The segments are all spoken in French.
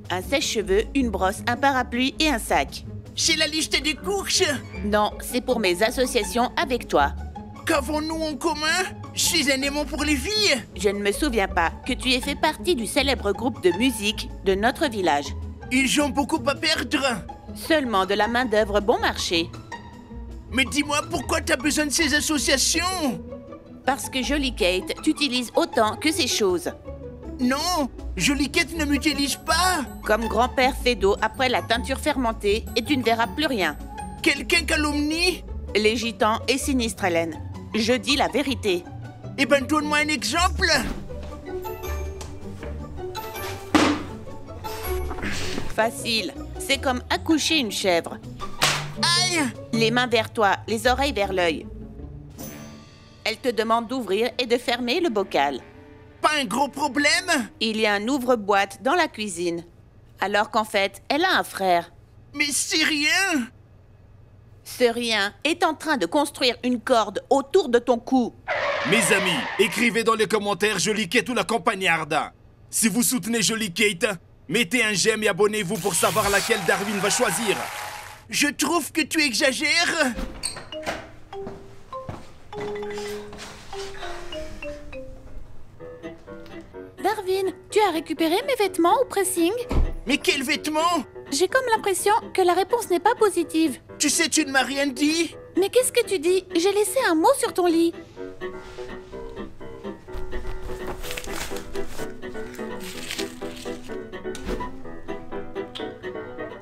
un sèche-cheveux, une brosse, un parapluie et un sac. C'est la liste des courses. Non, c'est pour mes associations avec toi. Qu'avons-nous en commun? Je suis un aimant pour les filles. Je ne me souviens pas que tu aies fait partie du célèbre groupe de musique de notre village. Ils ont beaucoup à perdre. Seulement de la main-d'œuvre bon marché. Mais dis-moi, pourquoi t'as besoin de ces associations? Parce que Jolie Kate t'utilise autant que ces choses. Non, Jolie Kate ne m'utilise pas. Comme grand-père fait d'eau après la teinture fermentée et tu ne verras plus rien. Quelqu'un calomnie? Les gitans et sinistre Hélène. Je dis la vérité. Eh ben, donne-moi un exemple. Facile. C'est comme accoucher une chèvre. Aïe! Les mains vers toi, les oreilles vers l'œil. Elle te demande d'ouvrir et de fermer le bocal. Pas un gros problème? Il y a un ouvre-boîte dans la cuisine. Alors qu'en fait, elle a un frère. Mais c'est rien. Ce rien est en train de construire une corde autour de ton cou. Mes amis, écrivez dans les commentaires Jolie Kate ou la campagnarde. Si vous soutenez Jolie Kate, mettez un j'aime et abonnez-vous pour savoir laquelle Darwin va choisir. Je trouve que tu exagères. Darwin, tu as récupéré mes vêtements au pressing? Mais quels vêtements? J'ai comme l'impression que la réponse n'est pas positive. Tu sais, tu ne m'as rien dit. Mais qu'est-ce que tu dis? J'ai laissé un mot sur ton lit.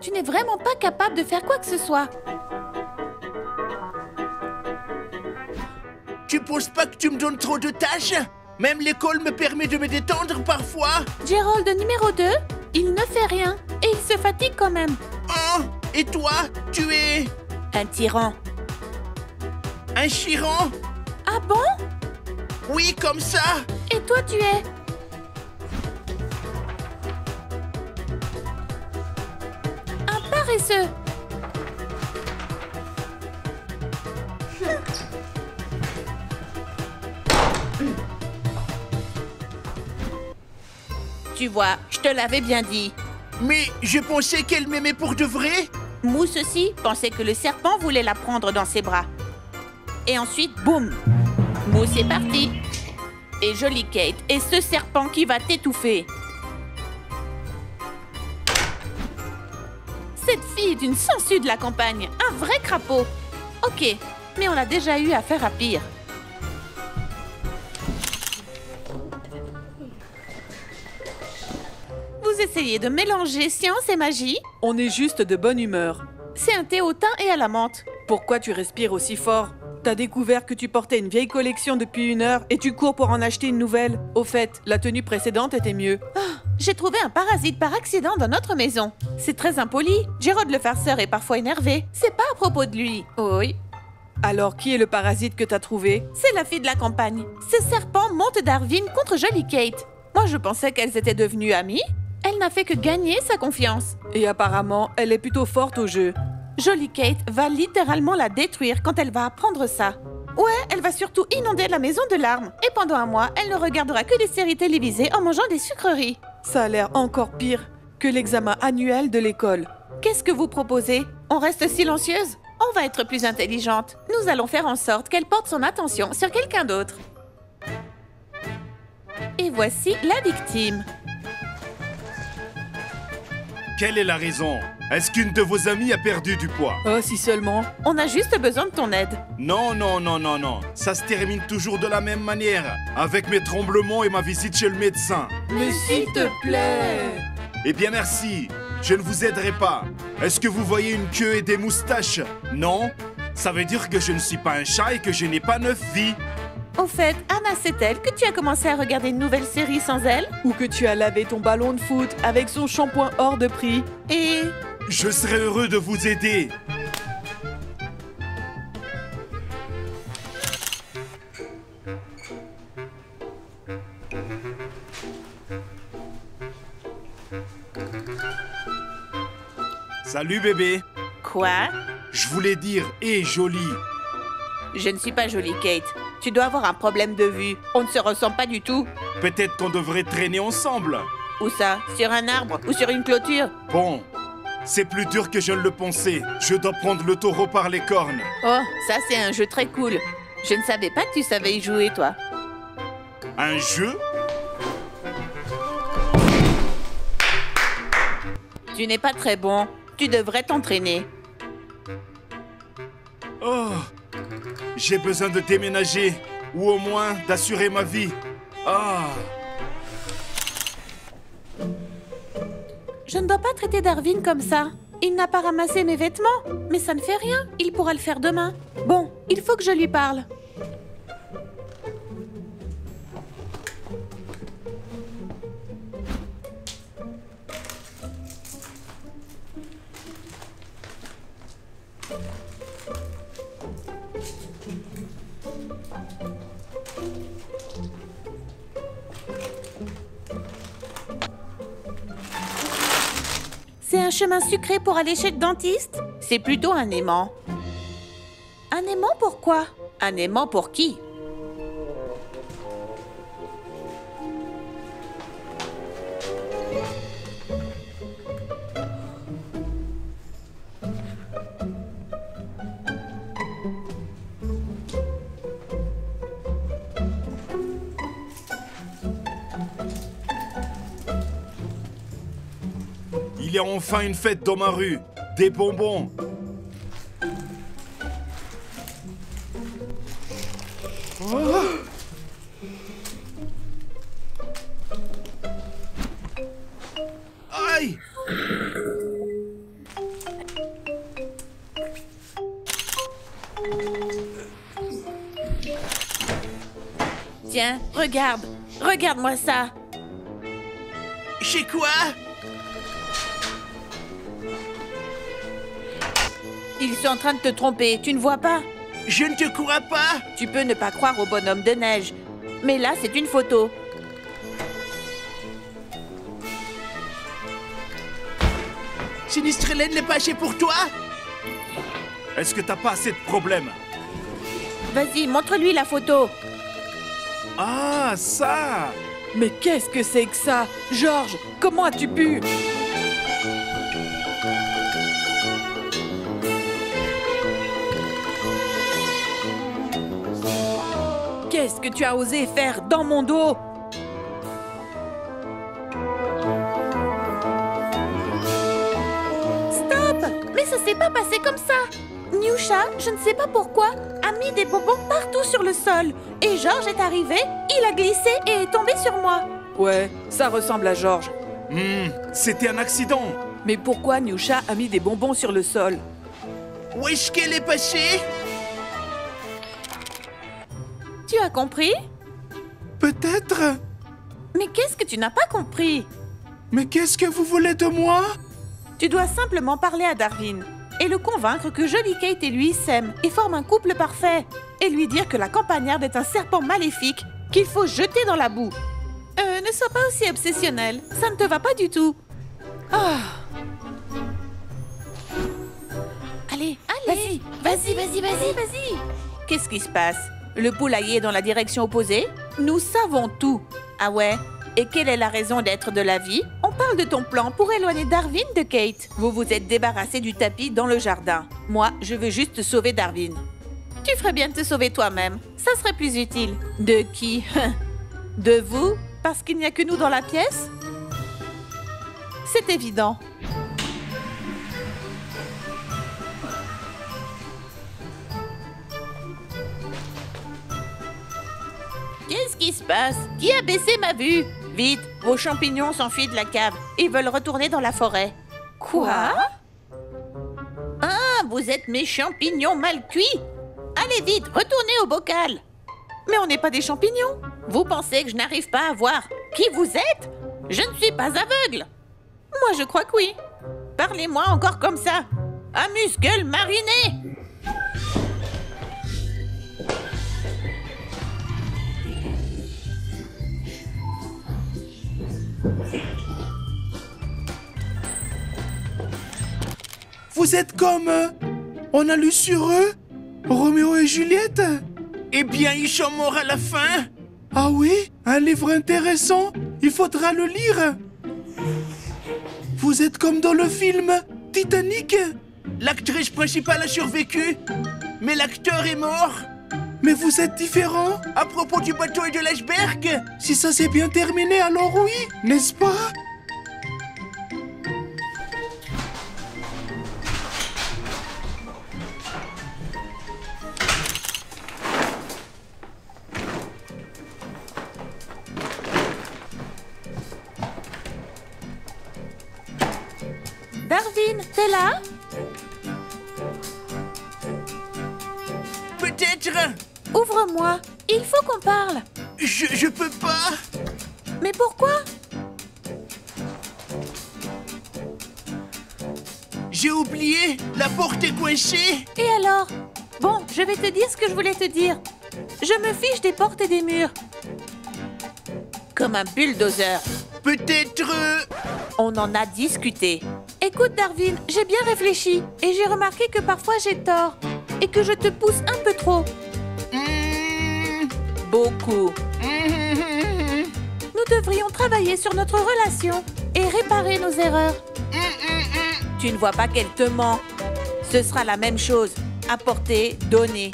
Tu n'es vraiment pas capable de faire quoi que ce soit. Tu penses pas que tu me donnes trop de tâches? Même l'école me permet de me détendre parfois. Gerald numéro 2, il ne fait rien et il se fatigue quand même. Oh, et toi, tu es Un tyran. un chiran? Ah bon? Oui, comme ça. Et toi tu es? Un paresseux. Tu vois, je te l'avais bien dit. Mais je pensais qu'elle m'aimait pour de vrai. Mousse aussi pensait que le serpent voulait la prendre dans ses bras. Et ensuite, boum! Mousse est parti. Et Jolie Kate est ce serpent qui va t'étouffer. Cette fille est une sangsue de la campagne, un vrai crapaud. Ok, mais on a déjà eu affaire à pire. Vous essayez de mélanger science et magie? On est juste de bonne humeur. C'est un thé au thym et à la menthe. Pourquoi tu respires aussi fort? T'as découvert que tu portais une vieille collection depuis 1 heure et tu cours pour en acheter une nouvelle. Au fait, la tenue précédente était mieux. J'ai trouvé un parasite par accident dans notre maison. C'est très impoli. Gerald le farceur est parfois énervé. C'est pas à propos de lui. Oui. Alors, qui est le parasite que t'as trouvé? C'est la fille de la campagne. Ce serpent monte Darwin contre Jolie Kate. Moi, je pensais qu'elles étaient devenues amies. Elle n'a fait que gagner sa confiance. Et apparemment, elle est plutôt forte au jeu. Jolie Kate va littéralement la détruire quand elle va apprendre ça. Ouais, elle va surtout inonder la maison de larmes. Et pendant un mois, elle ne regardera que des séries télévisées en mangeant des sucreries. Ça a l'air encore pire que l'examen annuel de l'école. Qu'est-ce que vous proposez? On reste silencieuse? On va être plus intelligente. Nous allons faire en sorte qu'elle porte son attention sur quelqu'un d'autre. Et voici la victime. Quelle est la raison? Est-ce qu'une de vos amies a perdu du poids? Oh, si seulement. On a juste besoin de ton aide. Non, non, non, non, non. Ça se termine toujours de la même manière. Avec mes tremblements et ma visite chez le médecin. Mais s'il te plaît. Eh bien merci. Je ne vous aiderai pas. Est-ce que vous voyez une queue et des moustaches? Non? Ça veut dire que je ne suis pas un chat et que je n'ai pas 9 vies. Au fait, Anna sait-elle que tu as commencé à regarder une nouvelle série sans elle? Ou que tu as lavé ton ballon de foot avec son shampoing hors de prix. Et... Je serai heureux de vous aider. Salut bébé. Quoi? Je voulais dire, hé jolie. Je ne suis pas jolie, Kate. Tu dois avoir un problème de vue. On ne se ressemble pas du tout. Peut-être qu'on devrait traîner ensemble. Où ça? Sur un arbre ou sur une clôture? Bon, c'est plus dur que je ne le pensais. Je dois prendre le taureau par les cornes. Oh, ça c'est un jeu très cool. Je ne savais pas que tu savais y jouer, toi. Un jeu? Tu n'es pas très bon. Tu devrais t'entraîner. Oh, j'ai besoin de déménager, ou au moins d'assurer ma vie. Ah. Je ne dois pas traiter Darwin comme ça. Il n'a pas ramassé mes vêtements. Mais ça ne fait rien. Il pourra le faire demain. Bon, il faut que je lui parle. C'est un chemin sucré pour aller chez le dentiste? C'est plutôt un aimant. Un aimant pourquoi? Un aimant pour qui? Il y a enfin une fête dans ma rue. Des bonbons. Oh. Aïe! Tiens, regarde. Regarde-moi ça. Chez quoi? Ils sont en train de te tromper, tu ne vois pas? Je ne te crois pas. Tu peux ne pas croire au bonhomme de neige. Mais là, c'est une photo. Sinistrellen n'est pas chez pour toi? Est-ce que t'as pas assez de problèmes? Vas-y, montre-lui la photo. Ah, ça! Mais qu'est-ce que c'est que ça? Georges, comment as-tu pu? Qu'est-ce que tu as osé faire dans mon dos? Stop! Mais ça s'est pas passé comme ça. Nyusha, je ne sais pas pourquoi, a mis des bonbons partout sur le sol. Et Georges est arrivé, il a glissé et est tombé sur moi. Ouais, ça ressemble à Georges. C'était un accident. Mais pourquoi Nyusha a mis des bonbons sur le sol? Où est-ce qu'elle est passée? Tu as compris? Peut-être. Mais qu'est-ce que tu n'as pas compris? Mais qu'est-ce que vous voulez de moi? Tu dois simplement parler à Darwin et le convaincre que Jolly Kate et lui s'aiment et forment un couple parfait. Et lui dire que la campagnarde est un serpent maléfique qu'il faut jeter dans la boue. Ne sois pas aussi obsessionnel, ça ne te va pas du tout. Ah. Allez, vas-y. Qu'est-ce qui se passe? Le poulailler est dans la direction opposée? Nous savons tout. Ah ouais? Et quelle est la raison d'être de la vie? On parle de ton plan pour éloigner Darwin de Kate. Vous vous êtes débarrassé du tapis dans le jardin. Moi, je veux juste sauver Darwin. Tu ferais bien de te sauver toi-même. Ça serait plus utile. De qui? De vous? Parce qu'il n'y a que nous dans la pièce? C'est évident. Qu'est-ce qui se passe? Qui a baissé ma vue? Vite, vos champignons s'enfuient de la cave. Ils veulent retourner dans la forêt. Quoi? Ah, vous êtes mes champignons mal cuits? Allez vite, retournez au bocal. Mais on n'est pas des champignons. Vous pensez que je n'arrive pas à voir qui vous êtes? Je ne suis pas aveugle. Moi, je crois que oui. Parlez-moi encore comme ça. Amuse-gueule mariné. Vous êtes comme... on a lu sur eux? Roméo et Juliette? Eh bien, ils sont morts à la fin. Ah oui? Un livre intéressant? Il faudra le lire. vous êtes comme dans le film Titanic. L'actrice principale a survécu, mais l'acteur est mort. Mais vous êtes différents. À propos du bateau et de l'iceberg, Si ça s'est bien terminé, alors oui, n'est-ce pas? Darwin, t'es là? peut-être. Ouvre-moi. Il faut qu'on parle. Je peux pas. Mais pourquoi? J'ai oublié, la porte est coincée. Et alors? Bon, je vais te dire ce que je voulais te dire. Je me fiche des portes et des murs. Comme un bulldozer. Peut-être... On en a discuté. Écoute, Darwin, j'ai bien réfléchi et j'ai remarqué que parfois j'ai tort et que je te pousse un peu trop. Beaucoup. Nous devrions travailler sur notre relation et réparer nos erreurs. Tu ne vois pas qu'elle te ment. Ce sera la même chose. Apporter, donner.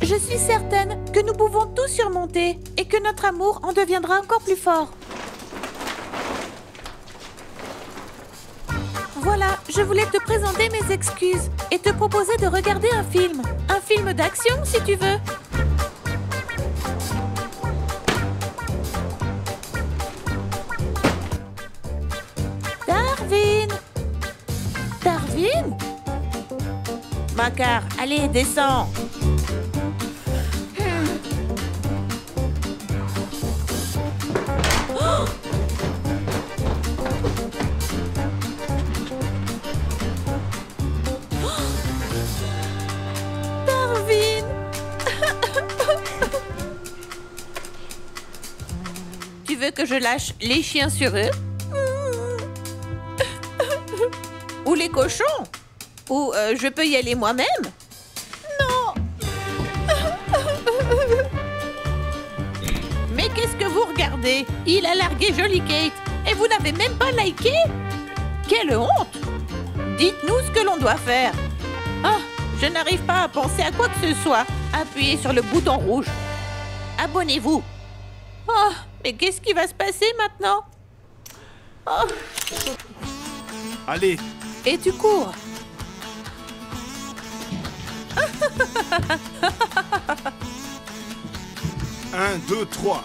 Je suis certaine que nous pouvons tout surmonter et que notre amour en deviendra encore plus fort. Voilà, je voulais te présenter mes excuses et te proposer de regarder un film. Un film d'action, si tu veux. Darwin! Darwin? Macar, allez, descends. Oh! Darwin! Tu veux que je lâche les chiens sur eux? Ou les cochons? Ou je peux y aller moi-même? Non! Mais qu'est-ce que vous regardez? Il a largué Jolly Kate et vous n'avez même pas liké? Quelle honte! Dites-nous ce que l'on doit faire. Ah, je n'arrive pas à penser à quoi que ce soit. Appuyez sur le bouton rouge. Abonnez-vous. Oh, mais qu'est-ce qui va se passer maintenant? Oh. Allez, Et tu cours. 1, 2, 3.